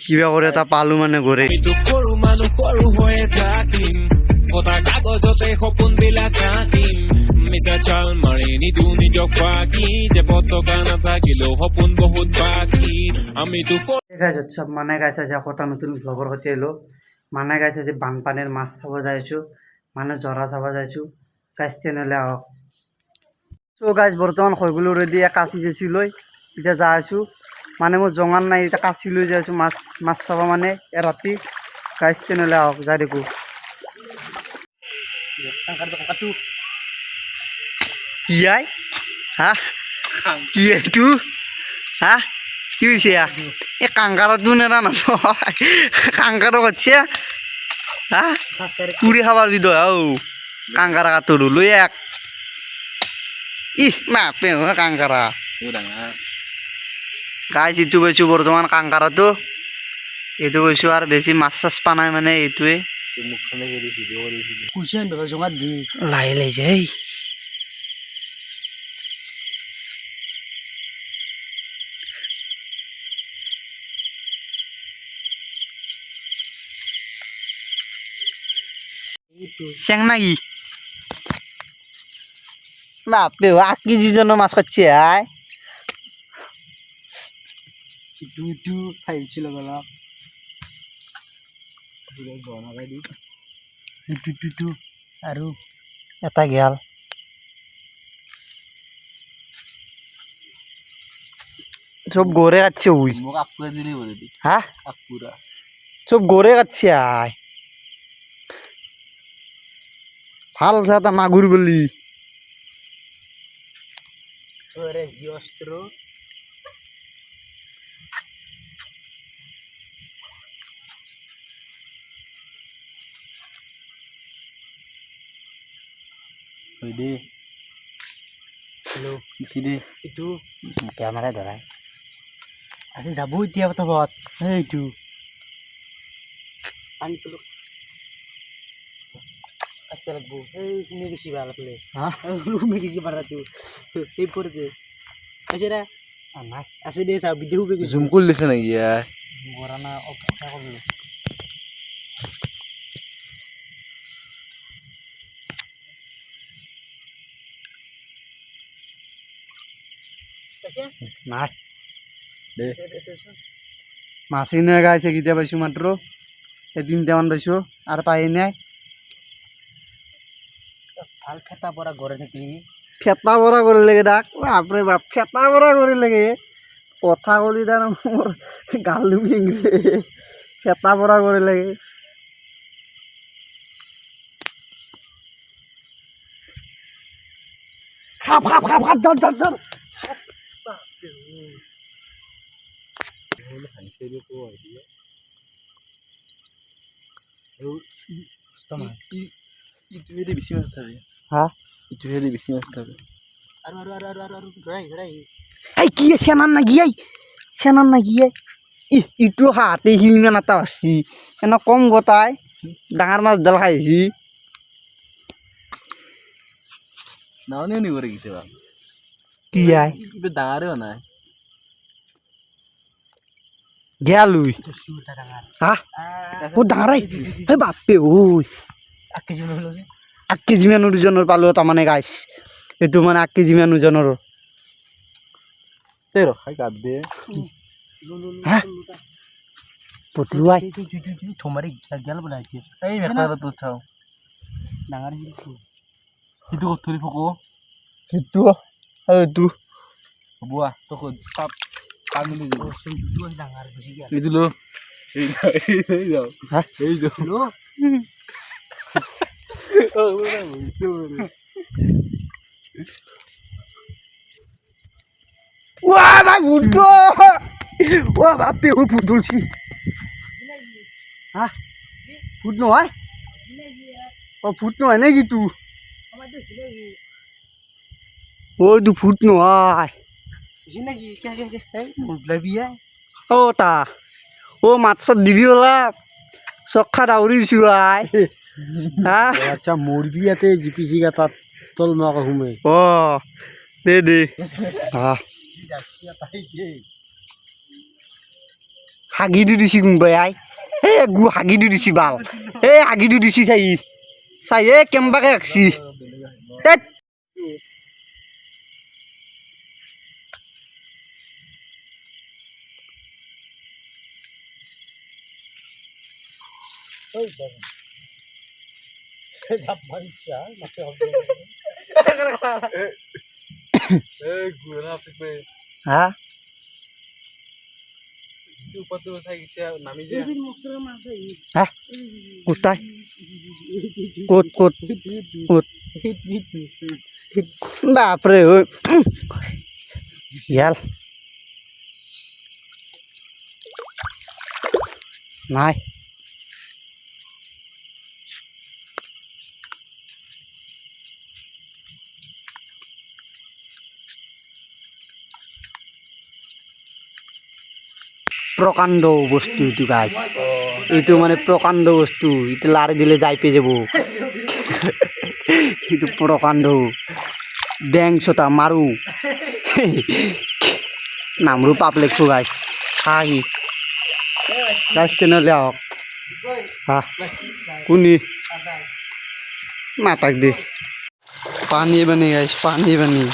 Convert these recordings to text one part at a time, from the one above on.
কিবা করে তা পালু মানে ঘরে কাগজতে সপোন বিলাক আঁকিম মিছা চাল মাৰি নিদু নিজক ফাঁকি যে পতকা নাথাকিলেও সপোন বহুত বাকী আমিতো সব মানে গাইছে যে কটা নতুন ব্লগৰ সৈতে এলো মানে গাইছে যে বানপানীৰ মাছ চাব যাইছো মানে জৰা চাব যাইছো গাইছ তেনেহ'লে আহক চ' গাইছ বৰ্তমান হৈ গ'লো ৰেডি কাচি চেচি লৈ এতিয়া যাই আছো মানে মোৰ জঙান নাই এতিয়া কাচি লৈ যাই আছো মাছ চাব মানে ৰাতি গাইছ তেনেহ'লে আহক যাই দেখো ইয়াই হা কি এইটো হা কি হৈছে এই কাংকাৰটো নেৰা নহয় কাংকাৰ করছে হা কুড়ি খাবার দিদ কাংকারা কাতৰু লৈ এক মাপে কাংকারা গাইছ ইটো পাইছোঁ বৰ্তমান কাংকাৰাটো এইটো পাইছোঁ আৰু বেছি মাছ চাছ পা নাই মানে এইটোৱে লাহে লাহে যায় চেং নাকি বাপে 1 কেজি জন মাছ খাচ্ছে আয় ইটু খাইছিল গলাপ ইটু আৰু এটা গেল সব গড়ে খাচ্ছে ওই হ্যাঁ সব গড়ে খাচ্ছে আয় ভাল সাদা মাগুর বলি অস্ত্র হ্যালো এইটো ক্যামেরা ধরাই আজি যাব এতিয়া পথত এইটো পানী তুলো আজকে লাগবো এই তুমি বেশি ভালো লাগলে হ্যাঁ তুমি বেশি বাড়াতো এই পড়তে আছে রে না আছে দে সব ভিডিও কে জুম করলিছ না ইয়া গরানা অপেক্ষা করলো না দে মাছি না গাইছে কিটা পাইছো মাত্র এই 3টা মান পাইছো আর পাই নাই ভাল ফেটা পড়া ঘরে থাকি ফেটা পড়া করে লাগে ডাক বাপরে বাপ ফেটা পড়া করে লাগে কথা বলি দান মোর গালু ইংরে ফেটা পড়া করে লাগে খাপ খাপ খাপ খাপ ধর ধর ধর ইটুৱে বেছি মাছ থাকে হা ইটুৱে বেছি মাছ থাকে আৰু এই কি সেনান না গিয়াই সেনান না গিয়াই ইটো হাতে হিলমেন এটা আসছি এনে কম গোটাই ডাঙৰ মাছ ডাল খাইছি নাওনে নি করে গিতে বা কি আই ইবে ডাঙৰে নাই গেলুই হা ও ডাঙৰাই হে বাপে ওই 1 কেজি মান হলো 1 কেজি মান ওজনৰ পালো তা মানে গাইছ এটো মানে 1 কেজি মান ওজনৰ তেরো খাই কাট দে হ্যাঁ পটলুয়াই থমারি গেল বনাইছে এই মেটা তো চাও ডাঙৰ ইটো কতৰি ফকো ইটো এইটো বুয়া তো তাপ পামিলি দিব ইটো ডাঙৰ গুছি গেল ইটো লো এই যাও হ্যাঁ এই যাও লো ও বড় বড় Wah, bak budo. Wah, bape oi budul sih. Hah? Budno ay? Oh, budno ay gitu. Oh, du budno ay. Sini lagi, kayak lebih ya. Oh, ta. Oh, matsat dibi ola. Sokha dauri suai. Hah? Acha morbi ate GPC ka tat tol ma ka hume. Oh. দে হাগি দি দিছি কোনবাই I A গু হাগি দি দিছি বাল এ হাগি দি দিছি চাই এ কেম্বাকে রাখছি হ্যাঁ হ্যাঁ কোথায় কোত বাপরে ইয়াল নাই প্রকাণ্ড বস্তু এইটো গাছ এইটো মানে প্রকাণ্ড বস্তু এইটো লাৰি দিলে যাই পেয়ে যাব এইটো প্রকাণ্ড ডেং ছটা মাৰো নামৰো পাপ লেখছো গাছ হাগি গাছ তেনেহ'লে আহক হা কোনি মাতাক দে পানী বানি গাছ পানী বানি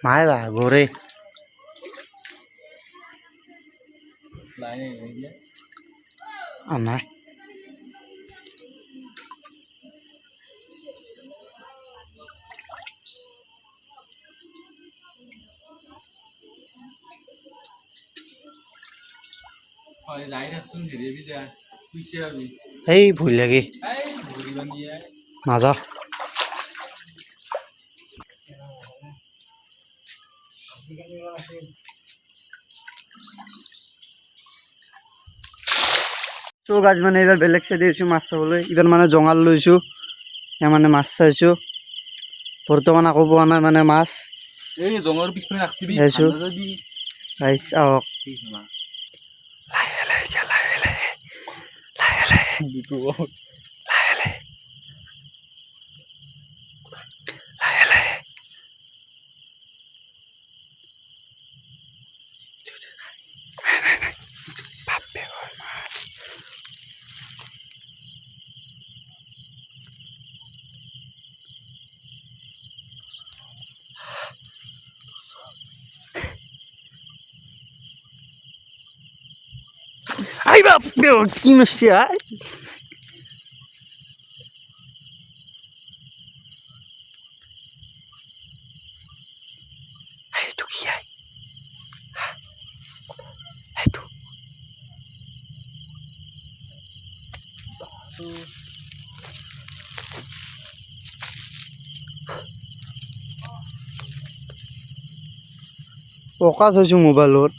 নাই বা ঘরে নাই এই ভুল লাগে নাযা তো গাছ মানে এবার বেলেগ সাইডে এসে মাছ চাবলৈ এবার মানে জঙাল লৈছোঁ মানে মাছ চাইছোঁ বৰ্তমান আকৌ পোৱা নাই মানে মাছ চাইছোঁ আহক Ay, va, pero ¿qué me sea? Ay, tú qué hay. Ay, tú. Oka saja mobilot.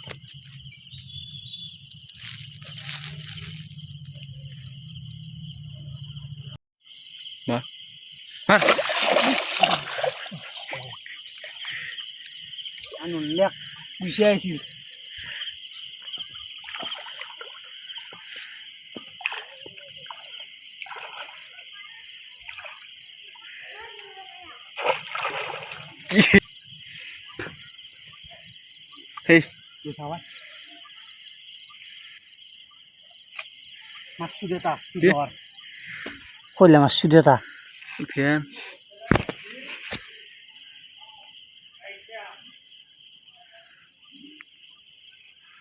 Anu lek bisa sih. Hei, kawan. Mas sudah tak? Sudah. Kau lah mas sudah tak? Oke.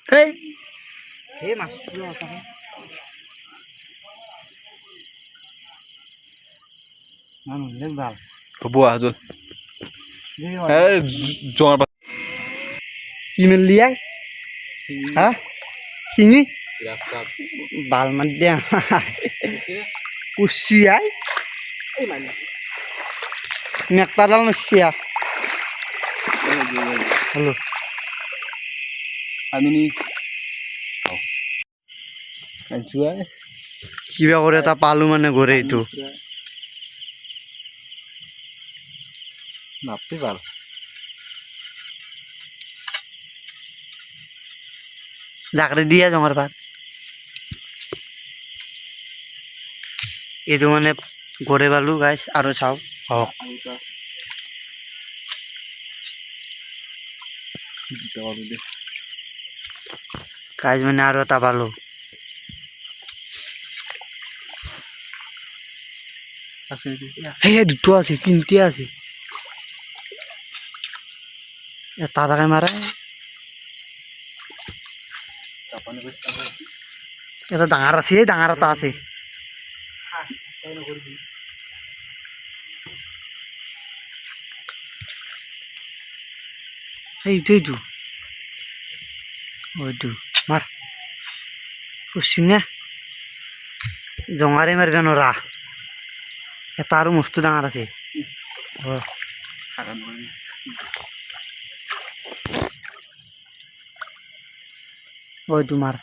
Hei. Hei mas sudah tak? Anu lek dal. Buah Azul. Jangan apa? Email dia? Hah? Sini? Bal madya. Usia? Nektaral usia. Halo. Amini. Kanjua. Kiba kore ta palu mane gore itu. Napi bal. জাকৰি দিয়া জঙৰ পাত এইটো মানে গড়ে পালো গাইছ আৰু চাওক গাইছ মানে আৰু এটা পালো সেই দুটো আছে তিনটে আছে এটা জাগায় মাৰে এটা ডাঙৰ আছে এই ডাঙৰ এটা আছে এইটো ওইটো মাৰ পুষি না জঙাৰে মাৰিব নোৱাৰা এটা আৰু মস্ত ডাঙৰ আছে ওইটো মাৰ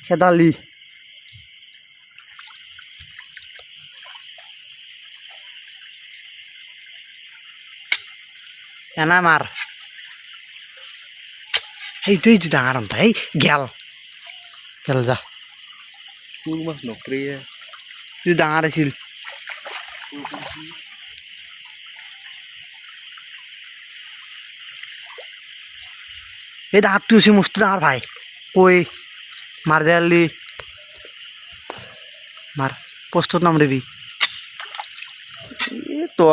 খেদালি এনা মাৰ সেইটো ডাঙৰ অন্ত এই গেল যা এইটো ডাঙৰ আছিল এই ডাঙৰটো হৈছে মস্ত ডাঙৰ ভাই কৈ মাৰ দেয়ালি মাৰ পোষ্টত নাম দিবি তো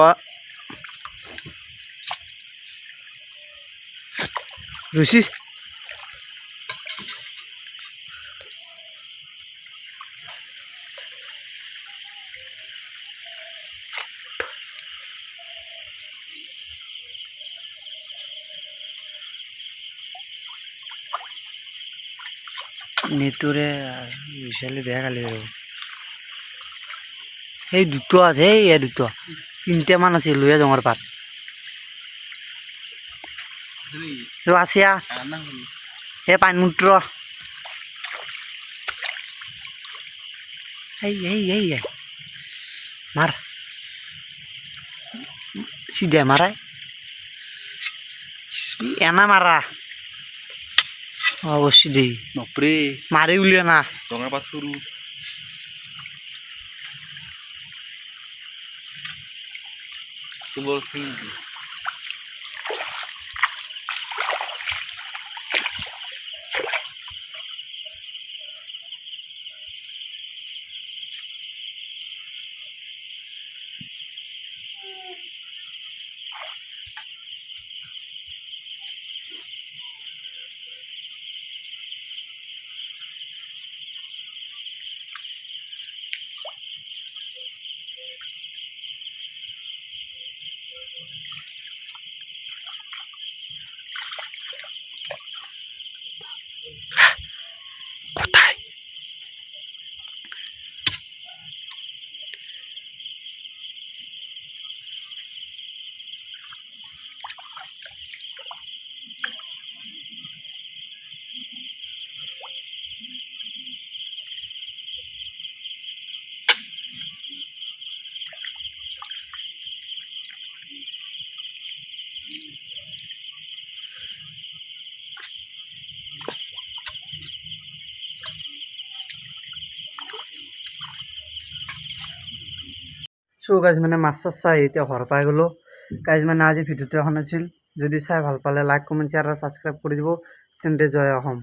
ৰুচি নেটুরে বিশালে বেয়া গালি সেই দুটো আছে এই দুটো তিনটে মান আছে লইয়া জঙৰ পাত আছে এই পানীমূত্ৰ এই মাৰ সিধে মাৰাই এনা মাৰা অবশ্যই দেই নপরে মারে উলিয়া না জঙার পাত সরু কেবল সো গাইজ মানে মাছ চাছ চাই এতিয়া ঘৰ পাই গ'লো গাইজ মানে আজি ভিডিঅ'টো এখন আছিল যদি চাই ভাল পালে লাইক কমেণ্ট শ্বেয়াৰ আৰু ছাবস্ক্ৰাইব কৰি দিব তেন্তে জয় অসম।